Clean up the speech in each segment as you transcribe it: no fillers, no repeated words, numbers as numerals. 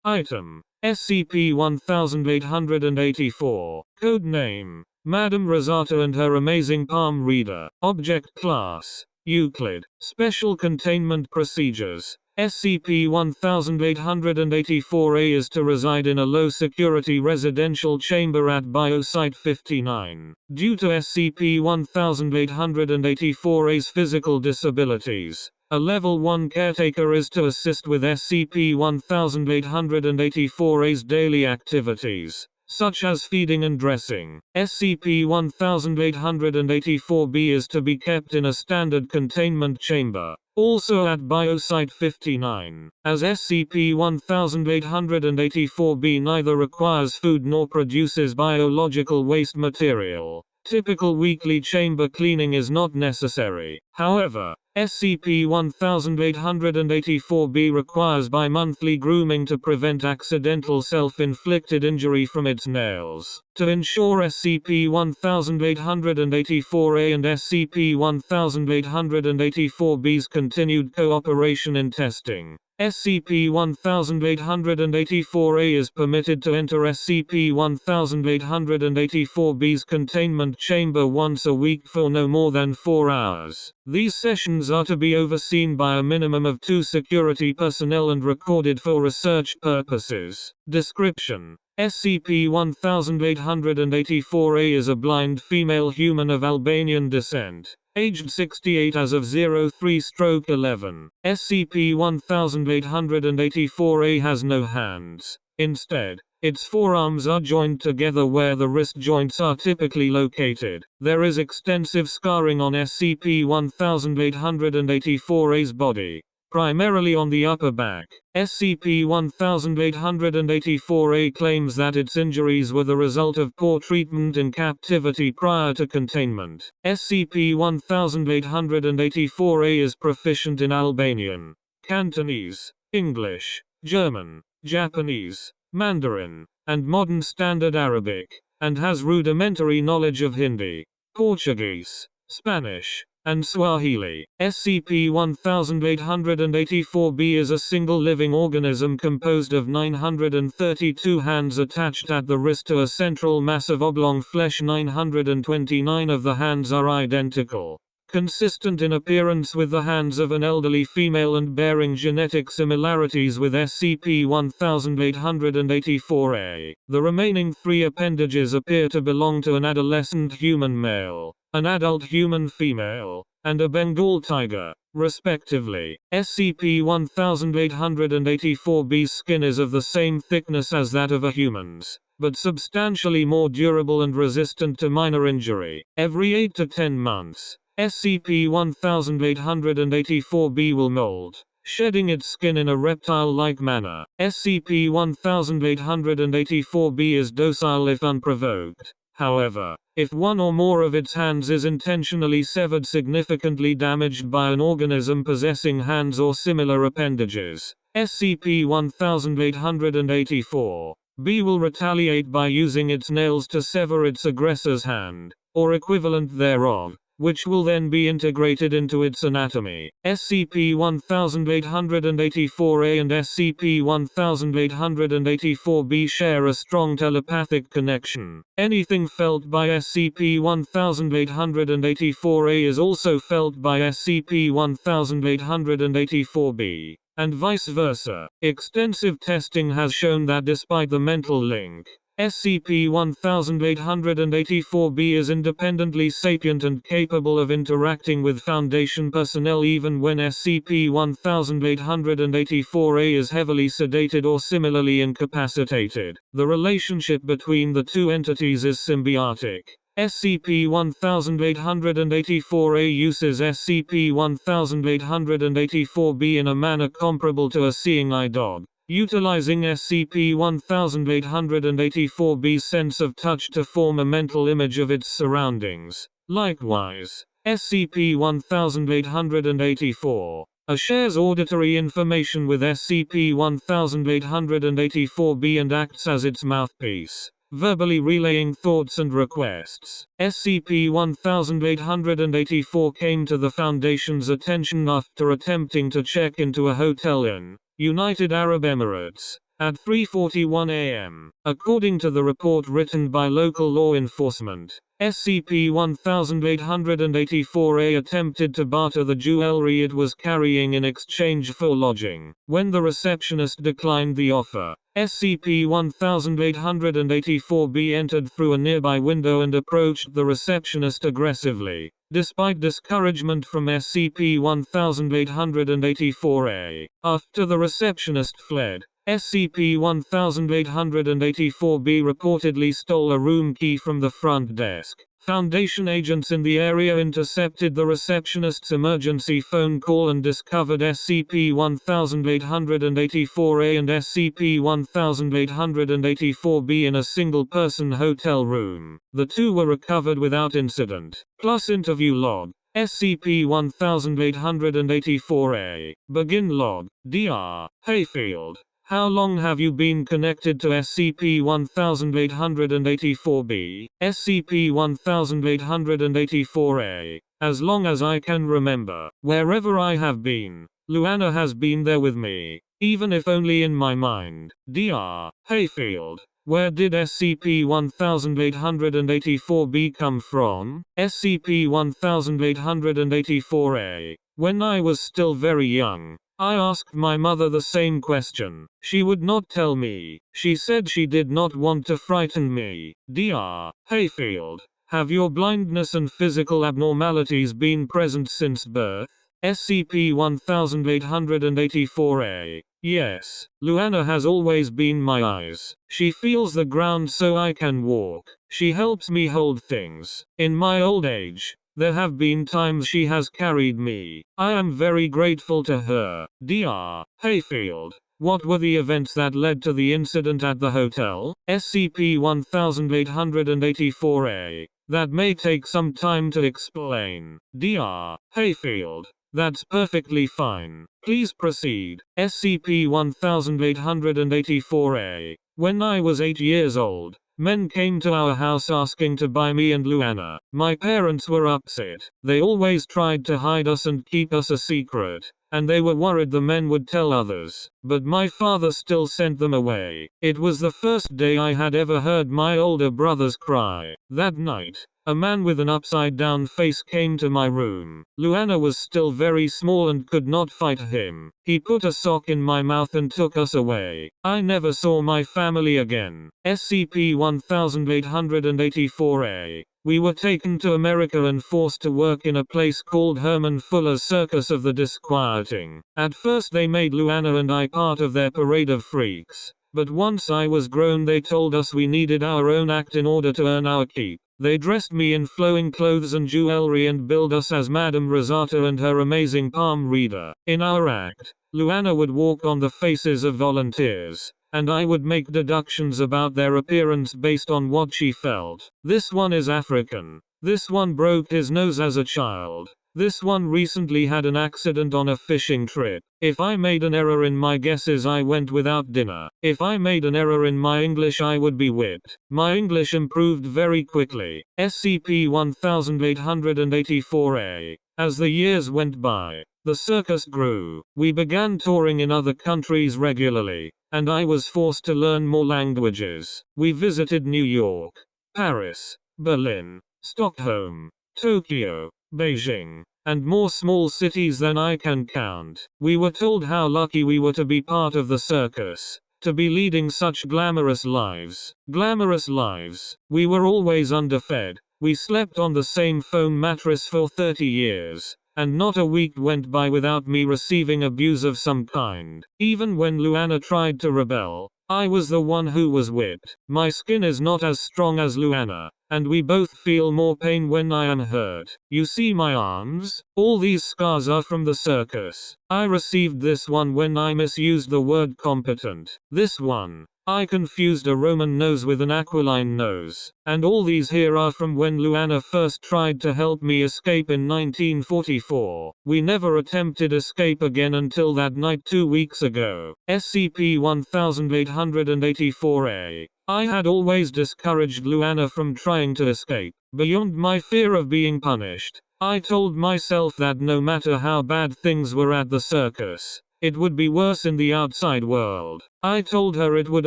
Item: SCP-1884. Codename: Madam Rezarta and her amazing palm reader. Object Class: Euclid. Special Containment Procedures: SCP-1884-A is to reside in a low-security residential chamber at Biosite-59. Due to SCP-1884-A's physical disabilities, a Level 1 caretaker is to assist with SCP-1884-A's daily activities, such as feeding and dressing. SCP-1884-B is to be kept in a standard containment chamber, also at Biosite-59. As SCP-1884-B neither requires food nor produces biological waste material, typical weekly chamber cleaning is not necessary. However, SCP-1884-B requires bi-monthly grooming to prevent accidental self-inflicted injury from its nails. To ensure SCP-1884-A and SCP-1884-B's continued cooperation in testing, SCP-1884-A is permitted to enter SCP-1884-B's containment chamber once a week for no more than 4 hours. These sessions are to be overseen by a minimum of 2 security personnel and recorded for research purposes. Description: SCP-1884-A is a blind female human of Albanian descent, aged 68 as of 03/11. SCP-1884-A has no hands. Instead, its forearms are joined together where the wrist joints are typically located. There is extensive scarring on SCP-1884-A's body, primarily on the upper back. SCP-1884-A claims that its injuries were the result of poor treatment in captivity prior to containment. SCP-1884-A is proficient in Albanian, Cantonese, English, German, Japanese, Mandarin, and Modern Standard Arabic, and has rudimentary knowledge of Hindi, Portuguese, Spanish, and Swahili. SCP-1884-B is a single living organism composed of 932 hands attached at the wrist to a central mass of oblong flesh. 929 of the hands are identical, consistent in appearance with the hands of an elderly female and bearing genetic similarities with SCP-1884-A. The remaining 3 appendages appear to belong to an adolescent human male, an adult human female, and a Bengal tiger, respectively. SCP-1884-B's skin is of the same thickness as that of a human's, but substantially more durable and resistant to minor injury. Every 8 to 10 months, SCP-1884-B will molt, shedding its skin in a reptile-like manner. SCP-1884-B is docile if unprovoked. However, if one or more of its hands is intentionally severed, significantly damaged by an organism possessing hands or similar appendages, SCP-1884-B will retaliate by using its nails to sever its aggressor's hand, or equivalent thereof, which will then be integrated into its anatomy. SCP-1884-A and SCP-1884-B share a strong telepathic connection. Anything felt by SCP-1884-A is also felt by SCP-1884-B, and vice versa. Extensive testing has shown that despite the mental link, SCP-1884-B is independently sapient and capable of interacting with Foundation personnel even when SCP-1884-A is heavily sedated or similarly incapacitated. The relationship between the two entities is symbiotic. SCP-1884-A uses SCP-1884-B in a manner comparable to a seeing eye dog, utilizing SCP-1884-B's sense of touch to form a mental image of its surroundings. Likewise, SCP-1884-A shares auditory information with SCP-1884-B and acts as its mouthpiece, verbally relaying thoughts and requests. SCP-1884 came to the Foundation's attention after attempting to check into a hotel in United Arab Emirates, at 3:41 a.m. According to the report written by local law enforcement, SCP-1884-A attempted to barter the jewelry it was carrying in exchange for lodging. When the receptionist declined the offer, SCP-1884-B entered through a nearby window and approached the receptionist aggressively. Despite discouragement from SCP-1884-A, after the receptionist fled, SCP-1884-B reportedly stole a room key from the front desk. Foundation agents in the area intercepted the receptionist's emergency phone call and discovered SCP-1884-A and SCP-1884-B in a single-person hotel room. The two were recovered without incident. Plus interview log. SCP-1884-A. Begin log. Dr. Hayfield. How long have you been connected to SCP-1884-B? SCP-1884-A. As long as I can remember. Wherever I have been, Luana has been there with me, even if only in my mind. Dr. Hayfield. Where did SCP-1884-B come from? SCP-1884-A. When I was still very young, I asked my mother the same question. She would not tell me. She said she did not want to frighten me. Dr. Hayfield. Have your blindness and physical abnormalities been present since birth? SCP-1884-A. Yes. Luana has always been my eyes. She feels the ground so I can walk. She helps me hold things. In my old age, there have been times she has carried me. I am very grateful to her. Dr. Hayfield. What were the events that led to the incident at the hotel? SCP-1884-A. That may take some time to explain. Dr. Hayfield. That's perfectly fine. Please proceed. SCP-1884-A. When I was 8 years old, men came to our house asking to buy me and Luana. My parents were upset. They always tried to hide us and keep us a secret, and they were worried the men would tell others. But my father still sent them away. It was the first day I had ever heard my older brothers cry. That night, a man with an upside-down face came to my room. Luana was still very small and could not fight him. He put a sock in my mouth and took us away. I never saw my family again. SCP-1884-A. We were taken to America and forced to work in a place called Herman Fuller's Circus of the Disquieting. At first they made Luana and I part of their parade of freaks. But once I was grown they told us we needed our own act in order to earn our keep. They dressed me in flowing clothes and jewelry and billed us as Madame Rezarta and her amazing palm reader. In our act, Luana would walk on the faces of volunteers, and I would make deductions about their appearance based on what she felt. This one is African. This one broke his nose as a child. This one recently had an accident on a fishing trip. If I made an error in my guesses I went without dinner. If I made an error in my English I would be whipped. My English improved very quickly. SCP-1884-A. As the years went by, the circus grew. We began touring in other countries regularly, and I was forced to learn more languages. We visited New York, Paris, Berlin, Stockholm, Tokyo, Beijing, and more small cities than I can count. We were told how lucky we were to be part of the circus, to be leading such glamorous lives. Glamorous lives. We were always underfed. We slept on the same foam mattress for 30 years, and not a week went by without me receiving abuse of some kind. Even when Luana tried to rebel, I was the one who was whipped. My skin is not as strong as Luana, and we both feel more pain when I am hurt. You see my arms? All these scars are from the circus. I received this one when I misused the word competent. This one, I confused a Roman nose with an aquiline nose. And all these here are from when Luana first tried to help me escape in 1944. We never attempted escape again until that night 2 weeks ago. SCP-1884-A. I had always discouraged Luana from trying to escape. Beyond my fear of being punished, I told myself that no matter how bad things were at the circus, It would be worse in the outside world. I told her it would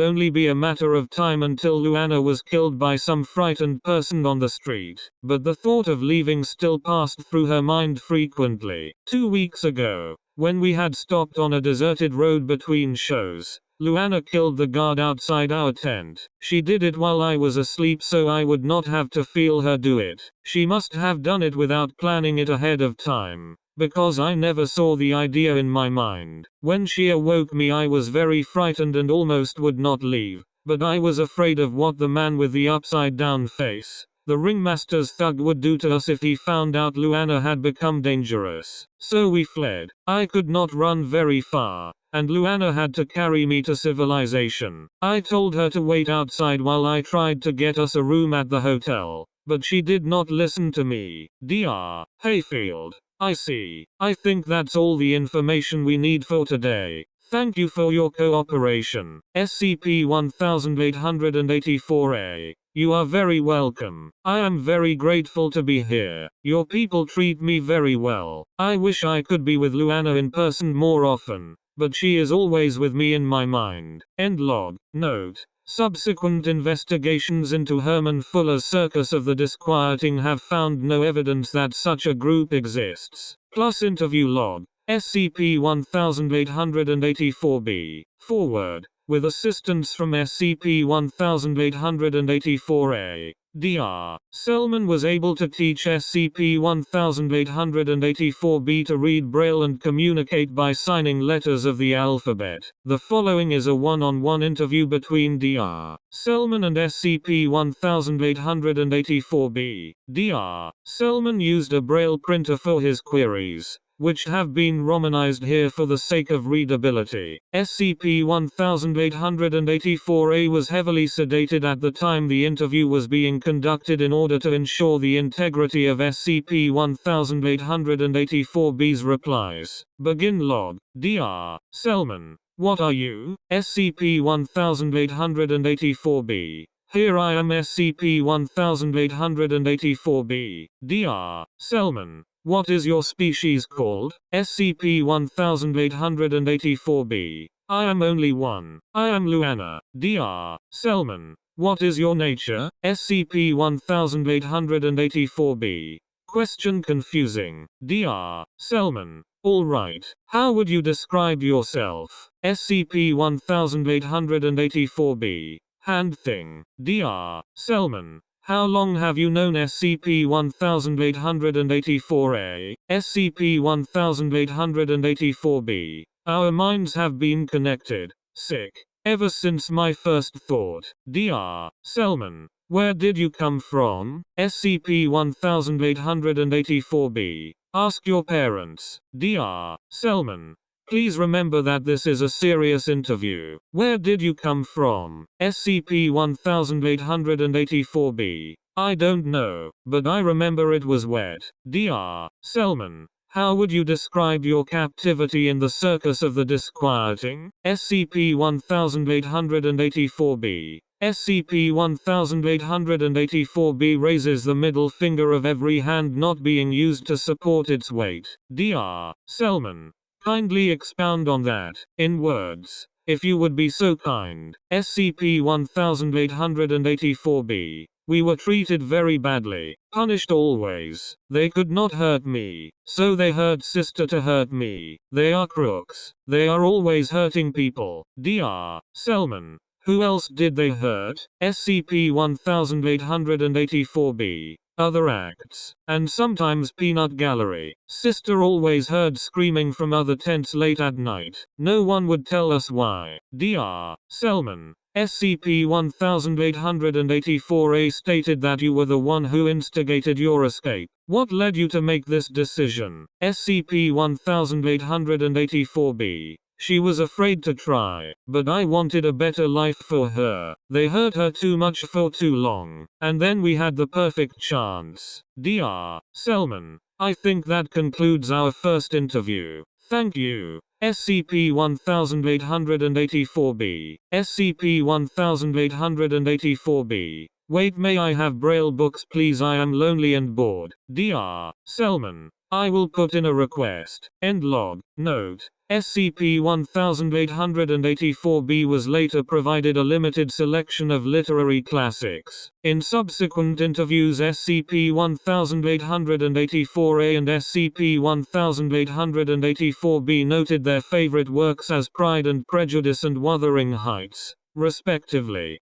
only be a matter of time until Luana was killed by some frightened person on the street, but the thought of leaving still passed through her mind frequently. 2 weeks ago, when we had stopped on a deserted road between shows, Luana killed the guard outside our tent. She did it while I was asleep so I would not have to feel her do it. She must have done it without planning it ahead of time, because I never saw the idea in my mind. When she awoke me I was very frightened and almost would not leave, but I was afraid of what the man with the upside down face, the ringmaster's thug, would do to us if he found out Luana had become dangerous. So we fled. I could not run very far, and Luana had to carry me to civilization. I told her to wait outside while I tried to get us a room at the hotel, but she did not listen to me. Dr. Hayfield. I see. I think that's all the information we need for today. Thank you for your cooperation. SCP-1884-A. You are very welcome. I am very grateful to be here. Your people treat me very well. I wish I could be with Luana in person more often, but she is always with me in my mind. End log. Note. Subsequent investigations into Herman Fuller's Circus of the Disquieting have found no evidence that such a group exists. Plus interview log. SCP-1884-B. Forward. With assistance from SCP-1884-A. Dr. Selman was able to teach SCP-1884-B to read Braille and communicate by signing letters of the alphabet. The following is a one-on-one interview between Dr. Selman and SCP-1884-B. Dr. Selman used a Braille printer for his queries, which have been romanized here for the sake of readability. SCP-1884-A was heavily sedated at the time the interview was being conducted in order to ensure the integrity of SCP-1884-B's replies. Begin log. Dr. Selman. What are you? SCP-1884-B. Here I am SCP-1884-B. Dr. Selman. What is your species called? SCP-1884-B. I am only one. I am Luana. Dr. Selman. What is your nature? SCP-1884-B. Question confusing. Dr. Selman. All right. How would you describe yourself? SCP-1884-B. Hand thing. Dr. Selman. How long have you known SCP-1884-A? SCP-1884-B. Our minds have been connected. Sick. Ever since my first thought. Dr. Selman. Where did you come from? SCP-1884-B. Ask your parents. Dr. Selman. Please remember that this is a serious interview. Where did you come from? SCP-1884-B. I don't know, but I remember it was wet. Dr. Selman. How would you describe your captivity in the Circus of the Disquieting? SCP-1884-B. SCP-1884-B raises the middle finger of every hand not being used to support its weight. Dr. Selman. Kindly expound on that, in words, if you would be so kind. SCP-1884-B. We were treated very badly, punished always. They could not hurt me, so they hired sister to hurt me. They are crooks. They are always hurting people. Dr. Selman. Who else did they hurt? SCP-1884-B. Other acts, and sometimes peanut gallery. Sister always heard screaming from other tents late at night. No one would tell us why. Dr. Selman. SCP-1884-A stated that you were the one who instigated your escape. What led you to make this decision? SCP-1884-B. She was afraid to try, but I wanted a better life for her. They hurt her too much for too long, and then we had the perfect chance. Dr. Selman. I think that concludes our first interview. Thank you. SCP-1884-B. SCP-1884-B. Wait, may I have Braille books please? I am lonely and bored. Dr. Selman. I will put in a request. End log. Note. SCP-1884-B was later provided a limited selection of literary classics. In subsequent interviews, SCP-1884-A and SCP-1884-B noted their favorite works as Pride and Prejudice and Wuthering Heights, respectively.